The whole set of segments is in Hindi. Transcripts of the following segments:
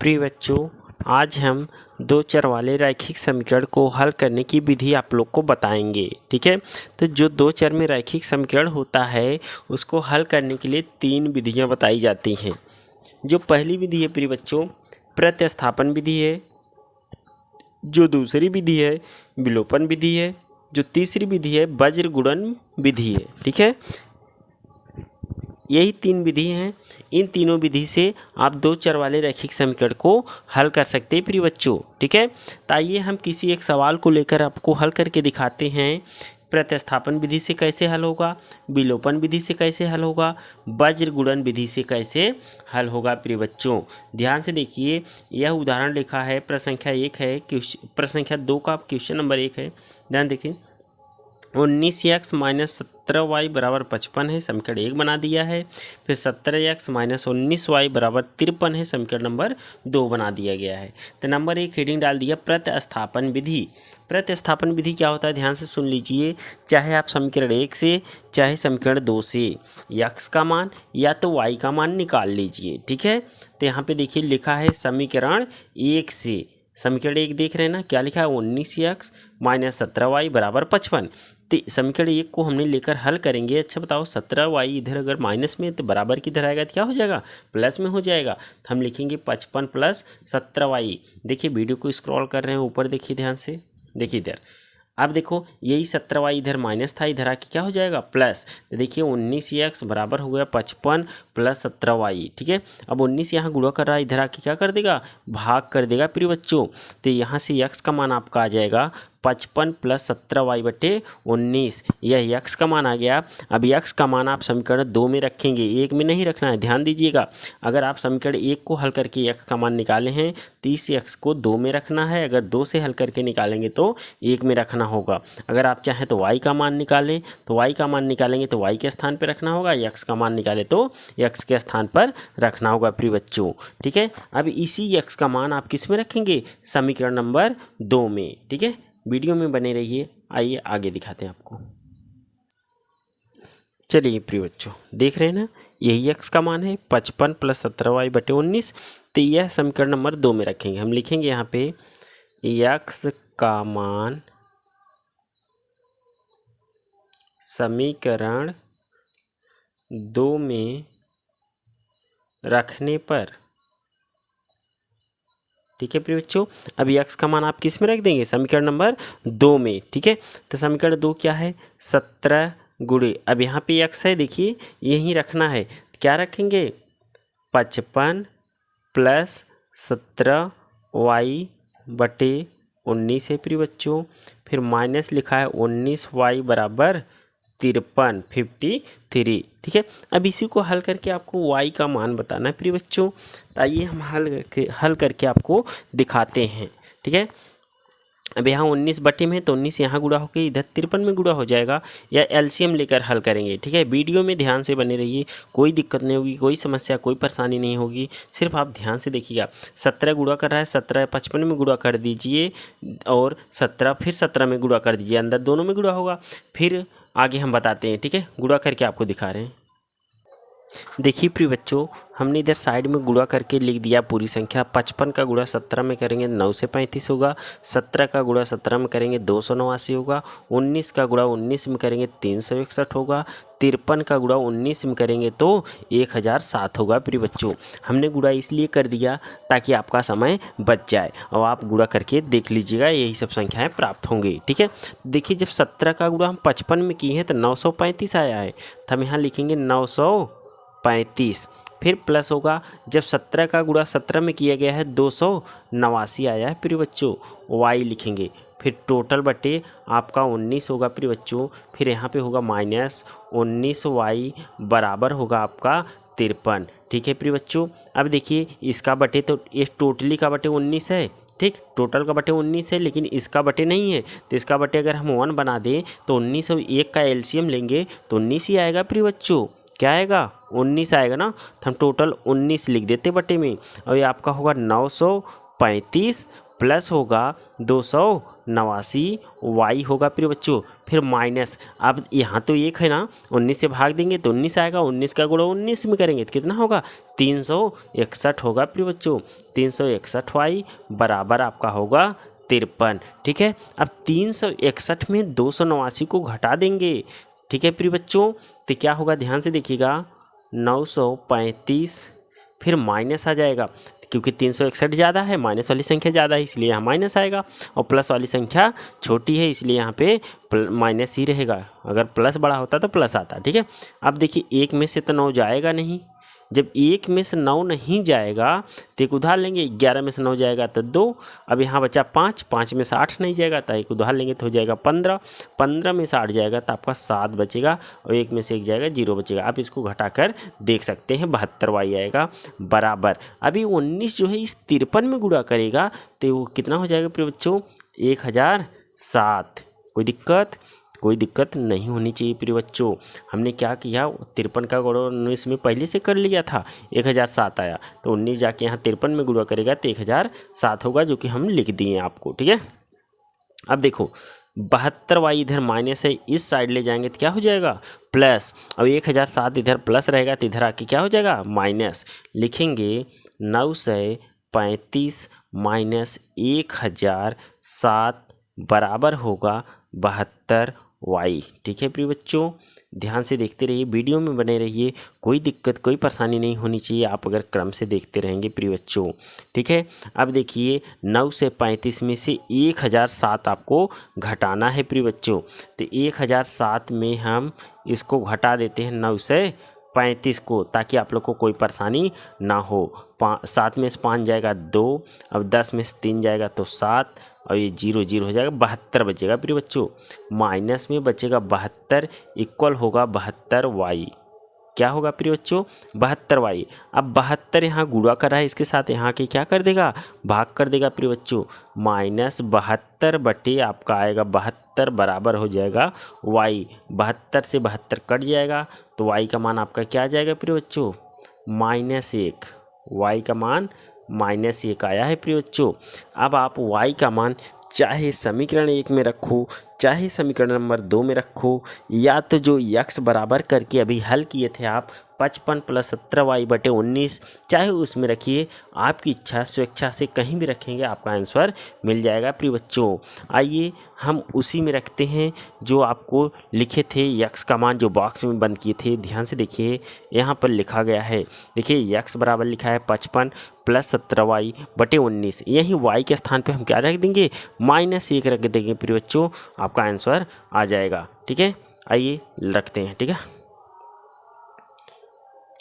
प्रिय बच्चों, आज हम दो चर वाले रैखिक समीकरण को हल करने की विधि आप लोग को बताएंगे। ठीक है, तो जो दो चर में रैखिक समीकरण होता है उसको हल करने के लिए तीन विधियां बताई जाती हैं। जो पहली विधि है प्रिय बच्चों, प्रतिस्थापन विधि है। जो दूसरी विधि है विलोपन विधि है। जो तीसरी विधि है वज्र गुणन विधि है। ठीक है, यही तीन विधि हैं। इन तीनों विधि से आप दो चर वाले रैखिक समीकरण को हल कर सकते हैं प्रिय बच्चों। ठीक है, तो आइए हम किसी एक सवाल को लेकर आपको हल करके दिखाते हैं। प्रतिस्थापन विधि से कैसे हल होगा, विलोपन विधि से कैसे हल होगा, वज्र गुणन विधि से कैसे हल होगा। प्रिय बच्चों ध्यान से देखिए, यह उदाहरण लिखा है। प्रश्न संख्या 1 है, प्रश्न संख्या 2 का क्वेश्चन नंबर 1 है। ध्यान देखिए, 19x माइनस 17y बराबर 55 है, समीकरण 1 बना दिया है। फिर 17x माइनस 19y बराबर 53 है, समीकरण नंबर 2 बना दिया गया है। तो नंबर 1 हेडिंग डाल दिया प्रतिस्थापन विधि। प्रतिस्थापन विधि क्या होता है, ध्यान से सुन लीजिए। चाहे आप समीकरण 1 से चाहे समीकरण 2 से x का मान या तो y का मान निकाल लीजिए। ठीक है, तो यहाँ पे देखिए लिखा है समीकरण 1 से। समीकरण 1 देख रहे हैं ना, क्या लिखा है, 19x माइनस 17y बराबर 55। तो समीकरण 1 को हमने लेकर हल करेंगे। अच्छा बताओ, 17y इधर अगर माइनस में तो बराबर किधर आएगा, तो क्या हो जाएगा, प्लस में हो जाएगा। तो हम लिखेंगे 55 प्लस 17y। देखिए वीडियो को स्क्रॉल कर रहे हैं ऊपर, देखिए ध्यान से, देखिए इधर। अब देखो यही 17y इधर माइनस था, इधर आके क्या हो जाएगा, प्लस। तो देखिए 19x बराबर हो गया 55 प्लस 17y। ठीक है, अब 19 यहाँ गुणा कर रहा है, इधर आके क्या कर देगा, भाग कर देगा प्रिय बच्चों। तो यहाँ से x का मान आपका आ जाएगा 55 प्लस 17y बटे 19। यह x का मान आ गया। अब x का मान आप समीकरण 2 में रखेंगे, 1 में नहीं रखना है, ध्यान दीजिएगा। अगर आप समीकरण 1 को हल करके x का मान निकाले हैं तो इस x को 2 में रखना है। अगर 2 से हल करके निकालेंगे तो 1 में रखना होगा। अगर आप चाहें तो y का मान निकालें तो y का मान निकालेंगे तो y के स्थान पर रखना होगा, x का मान निकाले तो x के स्थान पर रखना होगा प्रिय बच्चों। ठीक है, अब इसी x का मान आप किस में रखेंगे, समीकरण नंबर 2 में। ठीक है, वीडियो में बने रहिए। आइए आगे दिखाते हैं आपको। चलिए प्रिय बच्चों देख रहे हैं ना, यही x का मान है 55 प्लस 17y बटे 19। तो यह समीकरण नंबर 2 में रखेंगे। हम लिखेंगे यहाँ पे x का मान समीकरण 2 में रखने पर, ठीक है प्रिय बच्चों, अभी x का मान आप किस में रख देंगे, समीकरण नंबर 2 में। ठीक है, तो समीकरण 2 क्या है, 17 गुणे, अब यहाँ पे x है, देखिए यहीं रखना है। क्या रखेंगे, 55 प्लस 17y बटे 19 है प्रिय बच्चों। फिर माइनस लिखा है 19y बराबर 53, 53। ठीक है, अब इसी को हल करके आपको y का मान बताना है प्रिय बच्चों। तो आइए हम हल करके आपको दिखाते हैं। ठीक है, अब यहाँ 19 बटे में, तो 19 यहाँ गुणा होकर इधर 53 में गुणा हो जाएगा, या एलसीएम लेकर हल करेंगे। ठीक है, वीडियो में ध्यान से बने रहिए, कोई दिक्कत नहीं होगी, कोई समस्या कोई परेशानी नहीं होगी, सिर्फ आप ध्यान से देखिएगा। 17 गुणा कर रहा है, 17 55 में गुणा कर दीजिए और 17 फिर 17 में गुणा कर दीजिए, अंदर दोनों में गुणा होगा। फिर आगे हम बताते हैं। ठीक है, गुणा करके आपको दिखा रहे हैं। देखिए प्रिय बच्चों, हमने इधर साइड में गुणा करके लिख दिया पूरी संख्या। 55 का गुणा 17 में करेंगे 9 से 35 होगा। 17 का गुणा 17 में करेंगे 289 होगा। 19 का गुणा 19 में करेंगे 361 होगा। 53 का गुणा 19 में करेंगे तो 1007 होगा प्रिय बच्चों। हमने गुणा इसलिए कर दिया ताकि आपका समय बच जाए, और आप गुणा करके देख लीजिएगा, यही सब संख्याएँ प्राप्त होंगी। ठीक है, देखिए जब 17 का गुणा हम 55 में किए हैं तो 935 आया है, तो हम यहाँ लिखेंगे 935। फिर प्लस होगा, जब 17 का गुणा 17 में किया गया है 289 आया है प्रिय बच्चों, y लिखेंगे। फिर टोटल बटे आपका 19 होगा प्रिय बच्चों। फिर यहाँ पे होगा माइनस 19y बराबर होगा आपका 53। ठीक है प्रिय बच्चों, अब देखिए इसका बटे, तो ये टोटली का बटे 19 है। ठीक, टोटल का बटे 19 है, लेकिन इसका बटे नहीं है, तो इसका बटे अगर हम 1 बना दें तो 19 और 1 का एलसीएम लेंगे तो 19 ही आएगा प्रिय बच्चों। क्या आएगा, 19 आएगा ना, तो हम टोटल 19 लिख देते बटे में। और ये आपका होगा 935 प्लस होगा 289 y होगा प्रिय बच्चों। फिर माइनस, अब यहाँ तो 1 है ना, 19 से भाग देंगे तो 19 आएगा, 19 का गुणा 19 में करेंगे तो कितना होगा 361 होगा प्रिय बच्चों। 361y बराबर आपका होगा 53। ठीक है, अब 361 में 289 को घटा देंगे। ठीक है प्रिय बच्चों, तो क्या होगा ध्यान से देखिएगा, 935 फिर माइनस आ जाएगा, क्योंकि 361 ज़्यादा है, माइनस वाली संख्या ज़्यादा है इसलिए यहाँ माइनस आएगा, और प्लस वाली संख्या छोटी है इसलिए यहाँ पे माइनस ही रहेगा। अगर प्लस बड़ा होता तो प्लस आता। ठीक है, अब देखिए 1 में से तो 9 जाएगा नहीं, जब 1 में से 9 नहीं जाएगा तो एक उधार लेंगे, 11 में से 9 जाएगा तो 2, अब यहाँ बचा 5, 5 में से 8 नहीं जाएगा तो एक उधार लेंगे तो हो जाएगा 15, 15 में से 8 जाएगा तो आपका 7 बचेगा, और 1 में से 1 जाएगा 0 बचेगा। आप इसको घटाकर देख सकते हैं 72y आएगा बराबर। अभी 19 जो है इस 53 में गुणा करेगा तो वो कितना हो जाएगा प्रिय बच्चों, 1007। कोई दिक्कत नहीं होनी चाहिए प्रिय बच्चों। हमने क्या किया, 53 का गुणा 19 में पहले से कर लिया था, 1007 आया, तो 19 जाके यहाँ 53 में गुणा करेगा तो 1007 होगा, जो कि हम लिख दिए आपको। ठीक है, अब देखो 72y इधर माइनस है, इस साइड ले जाएंगे तो क्या हो जाएगा प्लस, अब 1007 इधर प्लस रहेगा तो इधर आके क्या हो जाएगा माइनस। लिखेंगे 935 माइनस 1007 बराबर होगा 72y। ठीक है प्रिय बच्चों, ध्यान से देखते रहिए, वीडियो में बने रहिए, कोई दिक्कत कोई परेशानी नहीं होनी चाहिए आप अगर क्रम से देखते रहेंगे प्रिय बच्चों। ठीक है, अब देखिए 9 से 35 में से 1007 आपको घटाना है प्रिय बच्चों, तो 1007 में हम इसको घटा देते हैं 9 से 35 को, ताकि आप लोग को कोई परेशानी ना हो। 7 में से 5 जाएगा 2, अब 10 में से 3 जाएगा तो 7, और ये 0 0 हो जाएगा, 72 बचेगा प्रिय बच्चों। माइनस में बचेगा 72 इक्वल होगा 72y। क्या होगा प्रिय बच्चों 72y। अब 72 यहाँ गुणा कर रहा है, इसके साथ यहाँ के क्या कर देगा भाग कर देगा प्रिय बच्चों। माइनस 72 बटे आपका आएगा 72 बराबर हो जाएगा y। 72 से 72 कट जाएगा तो y का मान आपका क्या आ जाएगा प्रिय बच्चों -1। y का मान -1 आया है प्रिय बच्चों। अब आप y का मान चाहे समीकरण 1 में रखो, चाहे समीकरण नंबर 2 में रखो, या तो जो x बराबर करके अभी हल किए थे आप 55 + 17y बटे 19, चाहे उसमें रखिए, आपकी इच्छा स्वेच्छा से कहीं भी रखेंगे आपका आंसर मिल जाएगा प्रिय बच्चों। आइए हम उसी में रखते हैं जो आपको लिखे थे, x का मान जो बॉक्स में बंद किए थे, ध्यान से देखिए यहाँ पर लिखा गया है। देखिए x बराबर लिखा है 55 + 17y बटे 19, यही y के स्थान पे हम क्या रख देंगे -1 रख देंगे प्रिय बच्चों, आपका आंसर आ जाएगा। ठीक है, आइए रखते हैं। ठीक है,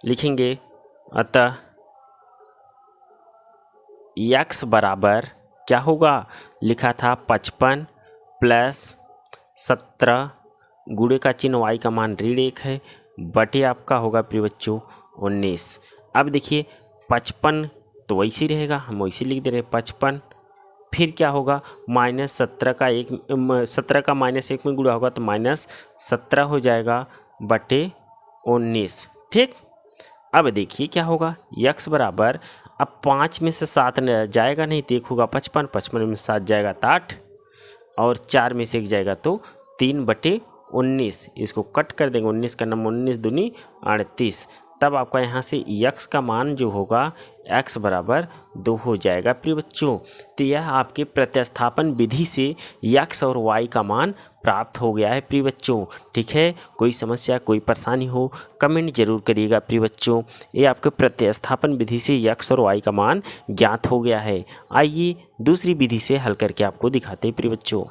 लिखेंगे अतः x बराबर क्या होगा, लिखा था 55 + 17 गुणे का चिन्ह y का मान ऋण 1 है बटे आपका होगा प्रिय बच्चों 19। अब देखिए 55 तो वैसे ही रहेगा, हम वैसे लिख दे रहे 55, फिर क्या होगा -17 का 17 का -1 में गुणा होगा तो -17 हो जाएगा बटे 19। ठीक, अब देखिए क्या होगा x बराबर, अब 5 में से 7 जाएगा नहीं तो 1 होगा 55, 55 में 7 जाएगा तो 8, और 4 में से 1 जाएगा तो 3 बटे 19, इसको कट कर देंगे, 19 का नंबर 19 दूनी 38, तब आपका यहाँ से x का मान जो होगा x बराबर 2 हो जाएगा प्रिय बच्चों। तो यह आपके प्रतिस्थापन विधि से x और y का मान प्राप्त हो गया है प्रिय बच्चों। ठीक है, कोई समस्या कोई परेशानी हो कमेंट जरूर करिएगा प्रिय बच्चों। ये आपके प्रतिस्थापन विधि से x और y का मान ज्ञात हो गया है। आइए दूसरी विधि से हल करके आपको दिखाते हैं प्रिय बच्चों।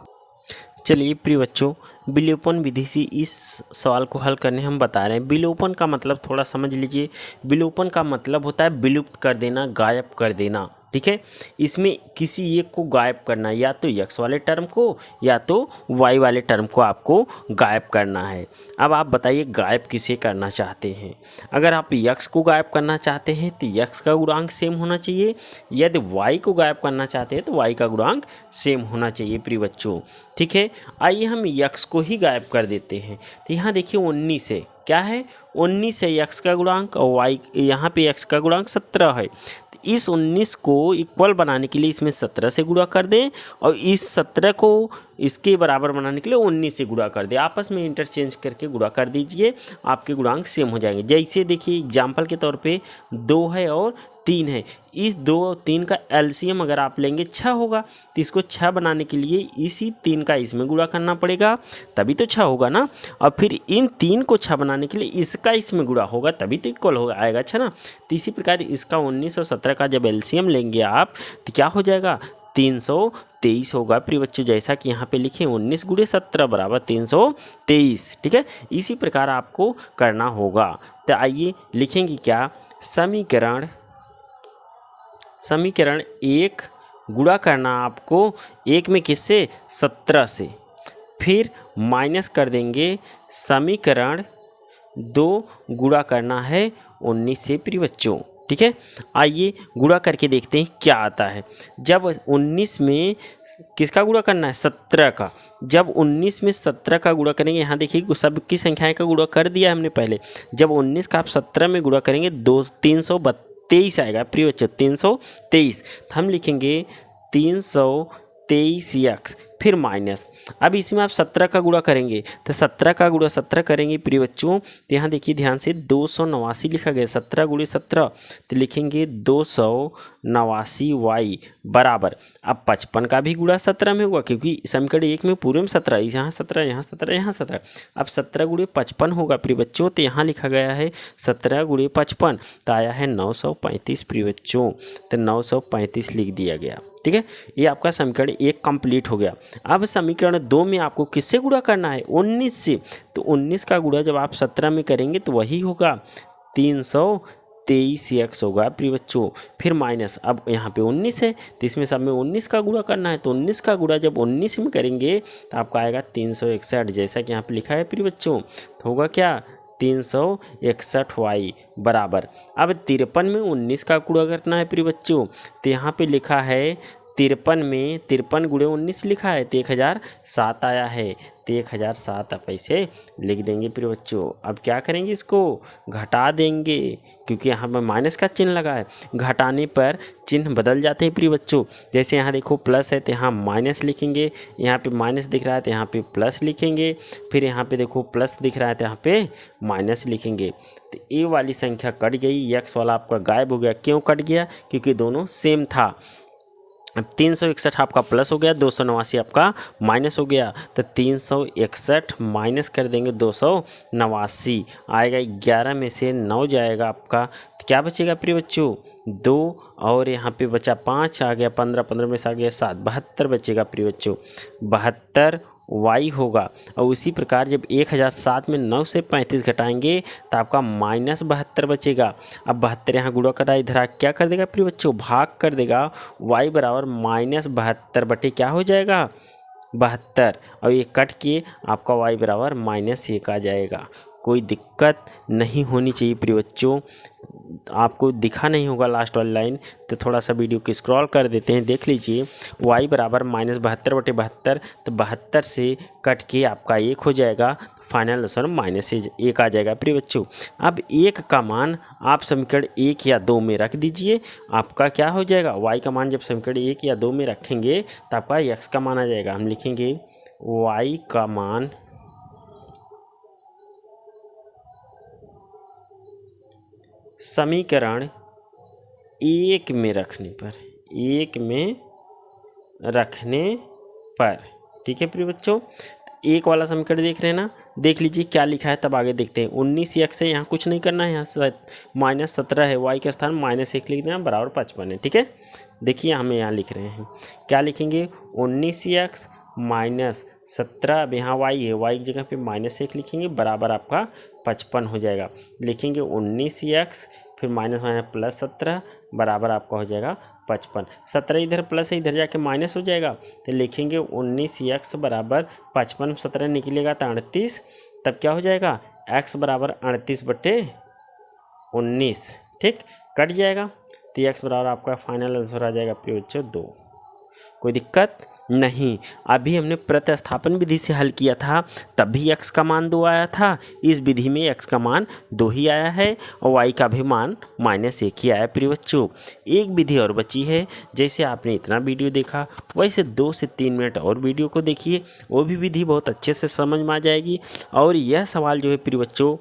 चलिए प्रिय बच्चों, विलोपन विधि से इस सवाल को हल करने हम बता रहे हैं। विलोपन का मतलब थोड़ा समझ लीजिए। विलोपन का मतलब होता है विलुप्त कर देना, गायब कर देना। ठीक है, इसमें किसी एक को गायब करना, या तो x वाले टर्म को या तो y वाले टर्म को आपको गायब करना है। अब आप बताइए गायब किसे करना चाहते हैं। अगर आप x को गायब करना चाहते हैं तो x का गुणांक सेम होना चाहिए, यदि y को गायब करना चाहते हैं तो y का गुणांक सेम होना चाहिए प्रिय बच्चों। ठीक है, आइए हम x को ही गायब कर देते हैं। तो यहाँ देखिए 19 है, क्या है 19 है x का गुणांक और y यहाँ पे x का गुणांक 17 है। इस 19 को इक्वल बनाने के लिए इसमें 17 से गुणा कर दें और इस 17 को इसके बराबर बनाने के लिए 19 से गुणा कर दें। आपस में इंटरचेंज करके गुणा कर दीजिए, आपके गुणांक सेम हो जाएंगे। जैसे देखिए एग्जाम्पल के तौर पे 2 है और 3 है, इस 2 और 3 का एलसीएम अगर आप लेंगे 6 होगा, तो इसको 6 बनाने के लिए इसी 3 का इसमें गुणा करना पड़ेगा, तभी तो 6 होगा ना। और फिर इन 3 को 6 बनाने के लिए इसका इसमें गुणा होगा, तभी तो इक्वल हो आएगा 6 ना। तो इसी प्रकार इसका 19 और 17 का जब एलसीएम लेंगे आप तो क्या हो जाएगा 323 होगा प्रिय बच्चों। जैसा कि यहाँ पे लिखे 19 गुणे 17 बराबर 323। ठीक है, इसी प्रकार आपको करना होगा। तो आइए लिखेंगे क्या, समीकरण 1 गुणा करना आपको 1 में किससे 17 से, फिर माइनस कर देंगे समीकरण 2 गुणा करना है 19 से प्रिय बच्चों। ठीक है, आइए गुणा करके देखते हैं क्या आता है। जब 19 में किसका गुणा करना है 17 का, जब 19 में 17 का गुणा करेंगे, यहाँ देखिए सबकी संख्याएं का गुणा कर दिया हमने पहले। जब 19 का आप 17 में गुणा करेंगे 323 आएगा प्रिय बच्चों, 323। तो हम लिखेंगे 323x फिर माइनस। अब इसमें आप 17 का गुणा करेंगे तो 17 का गुणा 17 करेंगे प्रिय बच्चों, तो यहाँ देखिए ध्यान से 289 लिखा गया, 17 गुणे 17 तो लिखेंगे 289y बराबर। अब 55 का भी गुणा 17 में होगा, क्योंकि समीकरण 1 में पूरे में 17, यहाँ 17 यहाँ 17 यहाँ 17। अब 17 गुणे 55 होगा प्रिय बच्चों, तो यहाँ लिखा गया है 17 गुणे 55, तो आया है 935 प्रिय बच्चों, तो 935 लिख दिया गया। ठीक है, ये आपका समीकरण 1 कंप्लीट हो गया। अब समीकरण 2 में आपको किससे गुणा करना है 19 से, तो 19 का गुणा जब आप 17 में करेंगे तो वही होगा 323x होगा प्रिय बच्चों, फिर माइनस। अब यहाँ पे 19 है तो इसमें सब में 19 का गुणा करना है, तो 19 का गुणा जब 19 में करेंगे तो आपका आएगा 361, जैसा कि यहाँ पे लिखा है प्रिय बच्चों। तो होगा क्या 361y बराबर। अब 53 में 19 का गुणा करना है प्रिय बच्चों, तो यहाँ पे लिखा है 53 में 53 गुणे 19 लिखा है तो 1007 आया है, तो 1007 आप ऐसे लिख देंगे प्रिय बच्चों। अब क्या करेंगे, इसको घटा देंगे, क्योंकि यहाँ पर माइनस का चिन्ह लगा है, घटाने पर चिन्ह बदल जाते हैं प्रिय बच्चों। जैसे यहाँ देखो प्लस है तो यहाँ माइनस लिखेंगे, यहाँ पे माइनस दिख रहा है तो यहाँ पे प्लस लिखेंगे, फिर यहाँ पे देखो प्लस दिख रहा है तो यहाँ पे माइनस लिखेंगे। तो ए वाली संख्या कट गई, एक्स वाला आपका गायब हो गया। क्यों कट गया, क्योंकि दोनों सेम था। अब 361 आपका प्लस हो गया, 289 आपका माइनस हो गया, तो 361 माइनस कर देंगे 289 आएगा, 11 में से 9 जाएगा आपका, तो क्या बचेगा प्रिय बच्चों 2 और यहाँ पे बचा 5 आ गया, 15 15 में से आ गया 7, 72 बचेगा प्रिय बच्चों, 72y होगा। और उसी प्रकार जब 1007 में 9 से 35 घटाएंगे तो आपका -72 बचेगा। अब 72 यहाँ गुणा करा, इधर क्या कर देगा प्रिय बच्चों भाग कर देगा, y बराबर -72 बटे क्या हो जाएगा 72, और ये कट के आपका y बराबर -1 आ जाएगा। कोई दिक्कत नहीं होनी चाहिए प्रिय बच्चों। आपको दिखा नहीं होगा लास्ट वाली लाइन, तो थोड़ा सा वीडियो को स्क्रॉल कर देते हैं, देख लीजिए। y बराबर -72 बटे 72, तो 72 से कट के आपका 1 हो जाएगा, फाइनल आंसर -1 आ जाएगा प्रिय बच्चों। अब 1 का मान आप समीकरण 1 या 2 में रख दीजिए, आपका क्या हो जाएगा y का मान जब समीकरण 1 या 2 में रखेंगे तो आपका x का मान आ जाएगा। हम लिखेंगे y का मान समीकरण 1 में रखने पर, 1 में रखने पर, ठीक है प्रिय बच्चों। एक वाला समीकरण देख रहे हैं ना, देख लीजिए क्या लिखा है, तब आगे देखते हैं। 19x है, यहाँ कुछ नहीं करना है, यहाँ -17 है, y के स्थान -1 लिख देना बराबर 55 है। ठीक है, देखिए हमें यहाँ लिख रहे हैं, क्या लिखेंगे 19x -17, अब यहाँ y है, y की जगह पे -1 लिखेंगे बराबर आपका 55 हो जाएगा। लिखेंगे 19x फिर माइनस प्लस 17 बराबर आपका हो जाएगा 55। 17 इधर प्लस है, इधर जाके माइनस हो जाएगा, तो लिखेंगे 19x बराबर 55, 17 निकलेगा तो 38, तब क्या हो जाएगा x बराबर 38 बटे 19। ठीक, कट जाएगा तो x बराबर आपका फाइनल आंसर आ जाएगा प्रिय बच्चों 2। कोई दिक्कत नहीं, अभी हमने प्रतिस्थापन विधि से हल किया था, तब भी x का मान 2 आया था। इस विधि में x का मान 2 ही आया है और y का भी मान -1 ही आया प्रिय बच्चों। एक विधि और बची है। जैसे आपने इतना वीडियो देखा वैसे 2 से 3 मिनट और वीडियो को देखिए, वो भी विधि बहुत अच्छे से समझ में आ जाएगी। और यह सवाल जो है प्रिय बच्चों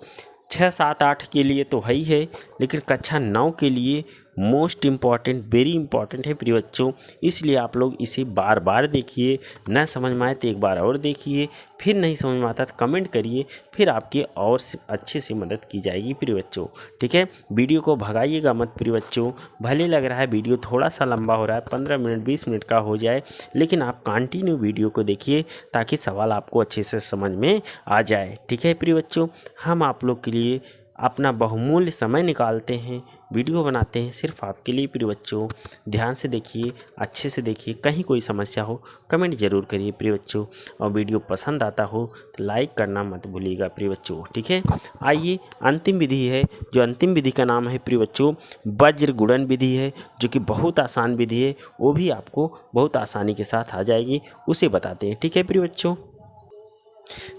6, 7, 8 के लिए तो है ही है, लेकिन कक्षा 9 के लिए मोस्ट इम्पॉर्टेंट, वेरी इंपॉर्टेंट है प्रिय बच्चों। इसलिए आप लोग इसे बार बार देखिए, न समझ में आए तो एक बार और देखिए, फिर नहीं समझ में आता तो कमेंट करिए, फिर आपकी और अच्छे से मदद की जाएगी प्रिय बच्चों। ठीक है, वीडियो को भगाइएगा मत प्रिय बच्चों। भले लग रहा है वीडियो थोड़ा सा लंबा हो रहा है, 15 मिनट 20 मिनट का हो जाए, लेकिन आप कंटिन्यू वीडियो को देखिए ताकि सवाल आपको अच्छे से समझ में आ जाए। ठीक है प्रिय बच्चों, हम आप लोग के लिए अपना बहुमूल्य समय निकालते हैं, वीडियो बनाते हैं सिर्फ आपके लिए प्रिय बच्चों। ध्यान से देखिए, अच्छे से देखिए, कहीं कोई समस्या हो कमेंट ज़रूर करिए प्रिय बच्चों। और वीडियो पसंद आता हो तो लाइक करना मत भूलिएगा प्रिय बच्चों। ठीक है, आइए अंतिम विधि है, जो अंतिम विधि का नाम है प्रिय बच्चों वज्र गुणन विधि है, जो कि बहुत आसान विधि है, वो भी आपको बहुत आसानी के साथ आ जाएगी, उसे बताते हैं। ठीक है प्रिय बच्चों,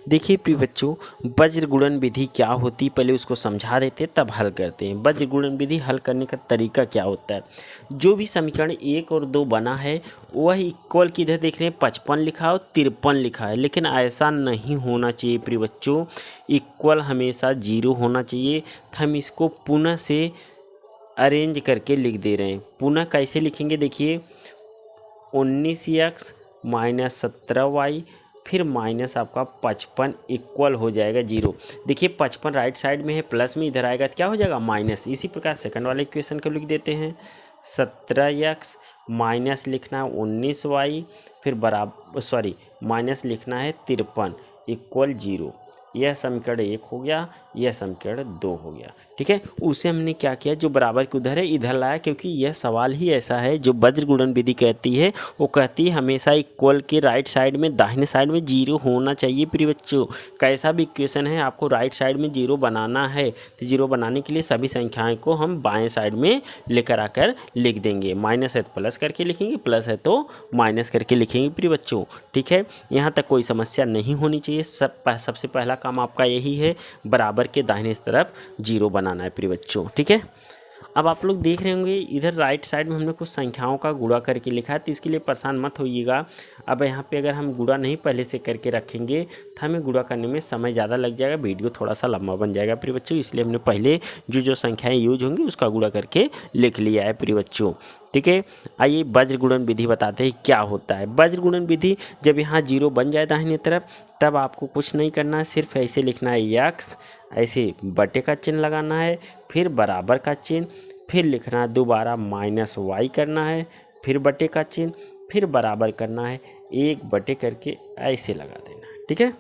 देखिए प्रिय बच्चों वज्र गुणन विधि क्या होती है पहले उसको समझा देते तब हल करते हैं। वज्र गुणन विधि हल करने का तरीका क्या होता है, जो भी समीकरण 1 और 2 बना है वह इक्वल की इधर देख रहे हैं 55 लिखा है और 53 लिखा है, लेकिन ऐसा नहीं होना चाहिए प्रिय बच्चों। इक्वल हमेशा 0 होना चाहिए। तो हम इसको पुनः से अरेंज करके लिख दे रहे हैं। पुनः कैसे लिखेंगे, देखिए 19x - 17y फिर माइनस आपका 55 इक्वल हो जाएगा 0। देखिए 55 राइट साइड में है, प्लस में इधर आएगा तो क्या हो जाएगा माइनस। इसी प्रकार सेकंड वाले इक्वेशन को लिख देते हैं 17x माइनस लिखना है 19y फिर बराबर माइनस लिखना है 53 इक्वल 0। यह समीकरण 1 हो गया, यह समीकरण 2 हो गया। ठीक है, उसे हमने क्या किया, जो बराबर के उधर है इधर लाया, क्योंकि यह सवाल ही ऐसा है जो वज्र गुणन विधि कहती है। वो कहती है हमेशा इक्वल के राइट साइड में दाहिने साइड में 0 होना चाहिए प्रिय बच्चों। कैसा भी इक्वेशन है आपको राइट साइड में 0 बनाना है, तो 0 बनाने के लिए सभी संख्याएं को हम बाएं साइड में लेकर आकर लिख देंगे। माइनस है तो प्लस करके लिखेंगे, प्लस है तो माइनस करके लिखेंगे प्रिय बच्चों। ठीक है, यहाँ तक कोई समस्या नहीं होनी चाहिए। सबसे पहला काम आपका यही है, बराबर के दाहिने तरफ 0 बनाना है प्रिय बच्चों। ठीक है, अब आप लोग देख रहे होंगे इधर राइट साइड में हमने कुछ संख्याओं का गुणा करके लिखा है, तो इसके लिए परेशान मत होइएगा। अब यहाँ पे अगर हम गुणा नहीं पहले से करके रखेंगे तो हमें गुणा करने में समय ज़्यादा लग जाएगा, वीडियो थोड़ा सा लंबा बन जाएगा प्रिय बच्चों। इसलिए हमने पहले जो संख्याएं यूज होंगी उसका गुणा करके लिख लिया है प्रिय बच्चों। ठीक है, आइए वज्र गुणन विधि बताते हैं क्या होता है। वज्र गुणन विधि जब यहाँ 0 बन जाए दाहिने तरफ, तब आपको कुछ नहीं करना है, सिर्फ ऐसे लिखना है x, ऐसे बटे का चिन्ह लगाना है, फिर बराबर का चिन्ह, फिर लिखना है दोबारा -y करना है, फिर बटे का चिन्ह, फिर बराबर करना है, 1 बटे करके ऐसे लगा देना है। ठीक है,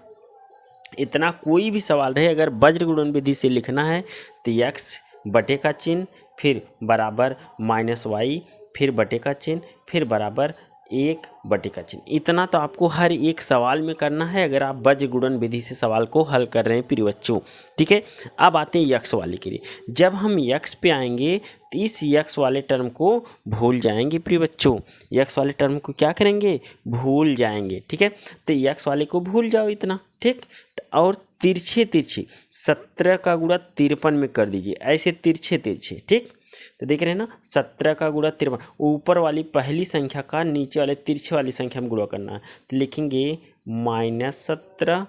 इतना कोई भी सवाल रहे अगर वज्र गुणन विधि से लिखना है तो x बटे का चिन्ह, फिर बराबर -y, फिर बटे का चिन्ह, फिर बराबर 1 बटे का चिन्ह। इतना तो आपको हर एक सवाल में करना है अगर आप वज्र गुणन विधि से सवाल को हल कर रहे हैं प्रिय बच्चों। ठीक है, अब आते हैं यक्स वाले के लिए। जब हम यक्स पे आएंगे तो इस यक्स वाले टर्म को भूल जाएंगे प्रिय बच्चों। यक्स वाले टर्म को क्या करेंगे, भूल जाएंगे। ठीक है, तो यक्स वाले को भूल जाओ इतना। ठीक, और तिरछे 17 का गुणा 53 में कर दीजिए, ऐसे तिरछे। ठीक, तो देख रहे हैं ना, 17 का गुणा 53, ऊपर वाली पहली संख्या का नीचे वाले तिरछे वाली संख्या में गुणा करना है। तो लिखेंगे -17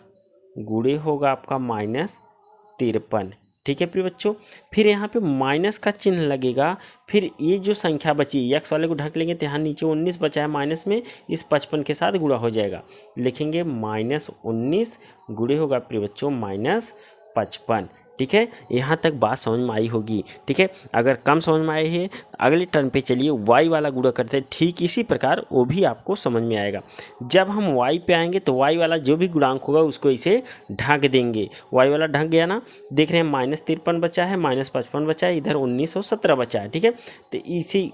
गुणे होगा आपका -53। ठीक है प्रिय बच्चों, फिर यहाँ पे माइनस का चिन्ह लगेगा, फिर ये जो संख्या बची यक्स वाले को ढक लेंगे तो यहाँ नीचे 19 बचा है माइनस में, इस 55 के साथ गुणा हो जाएगा। लिखेंगे -19 गुणे होगा प्रिय बच्चों -55। ठीक है, यहाँ तक बात समझ में आई होगी। ठीक है, अगर कम समझ में आई है अगले टर्म पे चलिए, y वाला गुणा करते हैं। ठीक इसी प्रकार वो भी आपको समझ में आएगा। जब हम y पे आएंगे तो y वाला जो भी गुणांक होगा उसको इसे ढक देंगे। y वाला ढक गया ना, देख रहे हैं -53 बचा है, -55 बचा है, इधर 19 और 17 बचा है। ठीक है, तो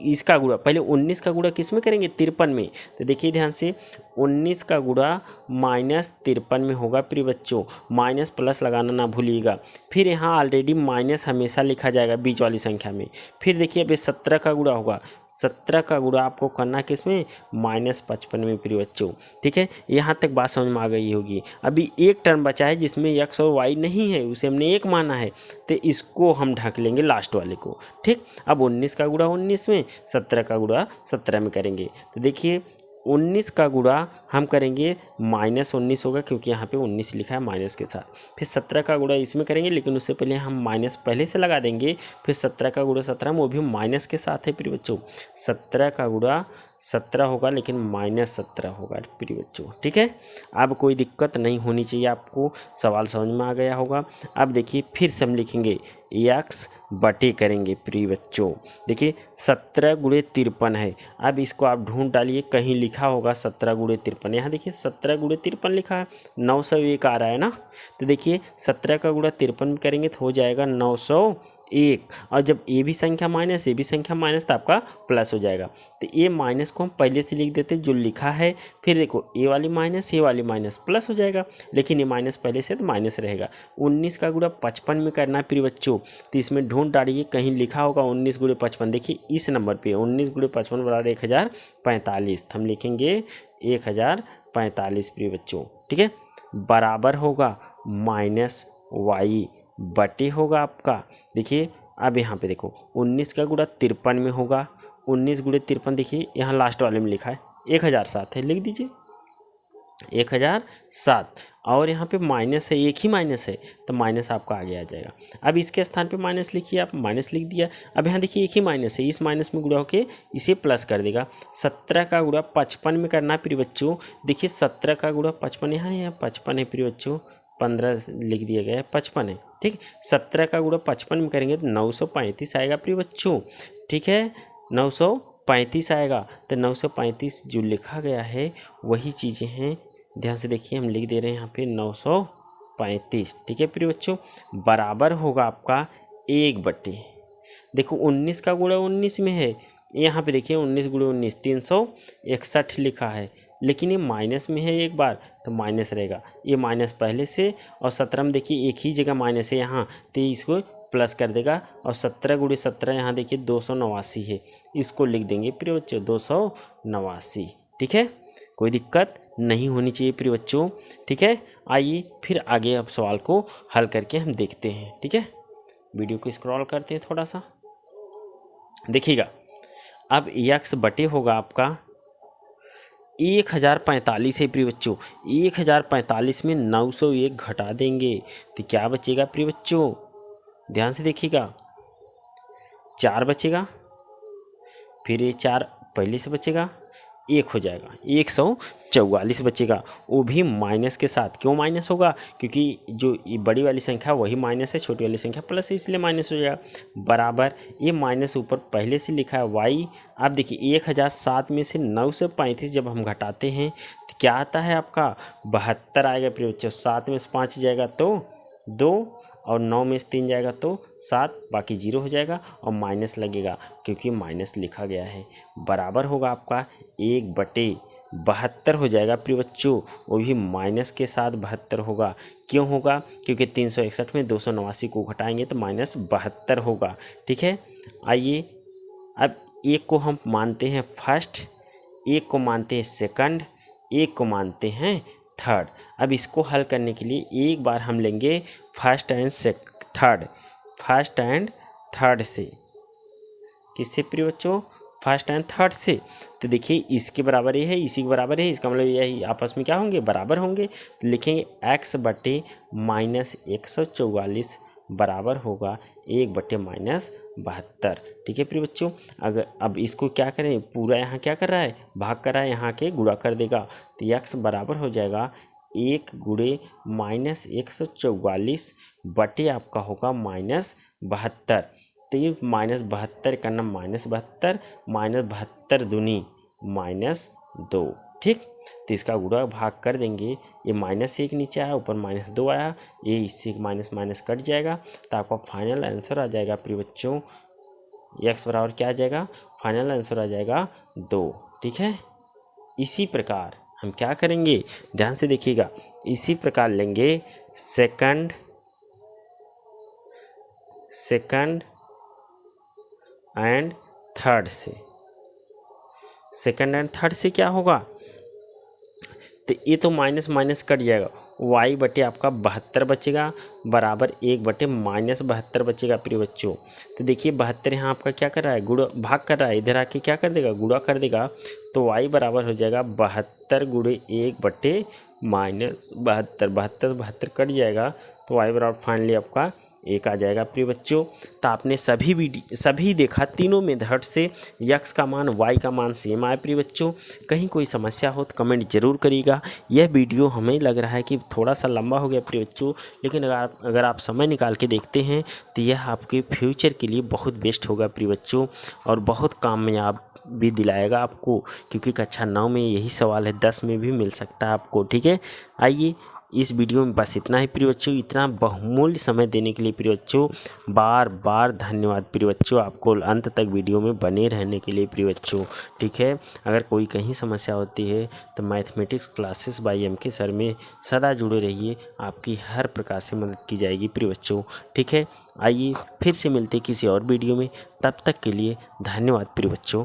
इसका गुणा पहले 19 का गुणा किस में करेंगे, 53 में। तो देखिए ध्यान से, 19 का गुणा -53 में होगा प्रिय बच्चों। माइनस प्लस लगाना ना भूलिएगा। फिर यहाँ ऑलरेडी माइनस हमेशा लिखा जाएगा बीच वाली संख्या में। फिर देखिए अब 17 का गुणा होगा, 17 का गुणा आपको करना किस में, -55 में प्रिय बच्चों। ठीक है, यहाँ तक बात समझ में आ गई होगी। अभी एक टर्म बचा है जिसमें x और y नहीं है, उसे हमने 1 माना है, तो इसको हम ढक लेंगे लास्ट वाले को। ठीक, अब 19 का गुणा 19 में, 17 का गुणा 17 में करेंगे। तो देखिए 19 का गुणा हम करेंगे -19 होगा, क्योंकि यहाँ पे 19 लिखा है माइनस के साथ। फिर 17 का गुणा इसमें करेंगे, लेकिन उससे पहले हम माइनस पहले से लगा देंगे। फिर 17 का गुणा 17 में, वो भी माइनस के साथ है प्रिय बच्चों। 17 का गुणा 17 होगा, लेकिन -17 होगा प्रिय बच्चों। ठीक है, अब कोई दिक्कत नहीं होनी चाहिए आपको, सवाल समझ में आ गया होगा। अब देखिए फिर से हम लिखेंगे x बटे करेंगे प्रिय बच्चों। देखिए 17 गुणे 53 है। अब इसको आप ढूंढ डालिए, कहीं लिखा होगा 17 गुणे 53। यहाँ देखिए 17 गुणे 53 लिखा है, 901 आ रहा है ना। तो देखिए 17 का गुणा 53 में करेंगे तो हो जाएगा 901। और जब ए भी संख्या माइनस, ए भी संख्या माइनस, तो आपका प्लस हो जाएगा। तो ए माइनस को हम पहले से लिख देते जो लिखा है। फिर देखो ए वाली माइनस, ए वाली माइनस, प्लस हो जाएगा, लेकिन ये माइनस पहले से तो माइनस रहेगा। 19 का गुणा 55 में करना है प्रिय बच्चों। तो इसमें ढूंढ डालिए, कहीं लिखा होगा 19 गुणे 55। देखिए इस नंबर पे 19 गुणे 55 बराबर 1045। हम लिखेंगे 1045 प्रिय बच्चों। ठीक है, बराबर होगा -y बटे होगा आपका। देखिए अब यहाँ पे देखो 19 का गुणा 53 में होगा। 19 गुणे 53, देखिए यहाँ लास्ट वाले में लिखा है 1007 है, लिख दीजिए 1007। और यहाँ पे माइनस है, एक ही माइनस है, तो माइनस आपका आगे आ जाएगा। अब इसके स्थान पे माइनस लिखिए, आप माइनस लिख दिया। अब यहाँ देखिए एक ही माइनस है, इस माइनस में गुणा होके इसे प्लस कर देगा। 17 का गुणा 55 में करना है प्रिय बच्चों। देखिए 17 का गुणा 55, यहाँ 55 है प्रिय बच्चों, 15 लिख दिया गया है, 55 है। ठीक, 17 का गुणा 55 में करेंगे तो 935 आएगा प्रिय बच्चों। ठीक है, 935 आएगा। तो 935 जो लिखा गया है वही चीज़ें हैं, ध्यान से देखिए, हम लिख दे रहे हैं यहाँ पे 935। ठीक है प्रिय बच्चों, बराबर होगा आपका 1 बटे, देखो 19 का गुणा 19 में है, यहाँ पे देखिए 19 गुणे 19 361 लिखा है, लेकिन ये माइनस में है एक बार, तो माइनस रहेगा। ये माइनस पहले से, और 17 में देखिए एक ही जगह माइनस है यहाँ, तो इसको प्लस कर देगा। और 17 गुणे 17 यहाँ देखिए 289 है, इसको लिख देंगे प्रिय बच्चों 289। ठीक है, कोई दिक्कत नहीं होनी चाहिए प्रिय बच्चों। ठीक है, आइए फिर आगे अब सवाल को हल करके हम देखते हैं। ठीक है, वीडियो को स्क्रॉल करते हैं थोड़ा सा, देखिएगा। अब x बटे होगा आपका 1045 है प्रिय बच्चों। 1045 में 901 घटा देंगे तो क्या बचेगा प्रिय बच्चों, ध्यान से देखिएगा, 4 बचेगा। फिर ये 4 पहले से बचेगा, 1 हो जाएगा, 144 बचेगा, वो भी माइनस के साथ। क्यों माइनस होगा, क्योंकि जो ये बड़ी वाली संख्या वही माइनस है, छोटी वाली संख्या प्लस है, इसलिए माइनस हो जाएगा। बराबर ये माइनस ऊपर पहले से लिखा है y। अब देखिए 1007 में से 935 जब हम घटाते हैं तो क्या आता है आपका 72 आएगा प्रिय बच्चों। 7 में से 5 जाएगा तो 2, और 9 में से 3 जाएगा तो 7, बाकी 0 हो जाएगा और माइनस लगेगा क्योंकि माइनस लिखा गया है। बराबर होगा आपका 1 बटे 72 हो जाएगा प्रिय बच्चों, वो भी माइनस के साथ 72 होगा। क्यों होगा, क्योंकि 361 में 289 को घटाएंगे तो -72 होगा। ठीक है, आइए अब एक को हम मानते हैं फर्स्ट, एक को मानते हैं सेकंड, एक को मानते हैं थर्ड। अब इसको हल करने के लिए एक बार हम लेंगे first and third, first and third से। किससे प्रिय बच्चों, फर्स्ट एंड थर्ड से। तो देखिए इसके बराबर ये है, इसी के बराबर है, इसका मतलब यही आपस में क्या होंगे, बराबर होंगे। तो लिखेंगे x बटे -144 बराबर होगा 1 बटे -72। ठीक है प्रिय बच्चों, अगर अब इसको क्या करें, पूरा यहाँ क्या कर रहा है, भाग कर रहा है, यहाँ के गुणा कर देगा तो x बराबर हो जाएगा 1 गुणे -144 बटे आपका होगा -72। तो ये -72 करना, -72 -72 दूनी -2। ठीक, तो इसका गुणा भाग कर देंगे, ये -1 नीचे आया, ऊपर -2 आया, ये इससे माइनस माइनस कट जाएगा, तो आपका फाइनल आंसर आ जाएगा प्रिय बच्चों x बराबर क्या आ जाएगा, फाइनल आंसर आ जाएगा 2। ठीक है, इसी प्रकार हम क्या करेंगे, ध्यान से देखिएगा, इसी प्रकार लेंगे सेकंड एंड थर्ड से। सेकंड एंड थर्ड से क्या होगा, तो ये तो माइनस माइनस कट जाएगा, y बटे आपका 72 बचेगा बराबर 1/-72 बचेगा प्रिय बच्चों। तो देखिए 72 यहाँ आपका क्या कर रहा है, गुणा भाग कर रहा है, इधर आके क्या कर देगा, गुणा कर देगा। तो y बराबर हो जाएगा 72 गुणे 1/-72, 72 कट जाएगा, तो y बराबर फाइनली आपका 1 आ जाएगा प्रिय बच्चों। तो आपने सभी देखा, तीनों मेथड से x का मान y का मान सेम आए प्रिय बच्चों। कहीं कोई समस्या हो तो कमेंट जरूर करिएगा। यह वीडियो हमें लग रहा है कि थोड़ा सा लंबा हो गया प्रिय बच्चों, लेकिन अगर आप समय निकाल के देखते हैं तो यह आपके फ्यूचर के लिए बहुत बेस्ट होगा प्रिय बच्चों, और बहुत कामयाब भी दिलाएगा आपको, क्योंकि कक्षा 9 में यही सवाल है, 10 में भी मिल सकता है आपको। ठीक है, आइए इस वीडियो में बस इतना ही प्रिय बच्चों। इतना बहुमूल्य समय देने के लिए प्रिय बच्चों बार बार धन्यवाद प्रिय बच्चों, आपको अंत तक वीडियो में बने रहने के लिए प्रिय बच्चों। ठीक है, अगर कोई कहीं समस्या होती है तो mathematics classes bye MK sir में सदा जुड़े रहिए, आपकी हर प्रकार से मदद की जाएगी प्रिय बच्चों। ठीक है, आइए फिर से मिलते किसी और वीडियो में, तब तक के लिए धन्यवाद प्रिय बच्चों।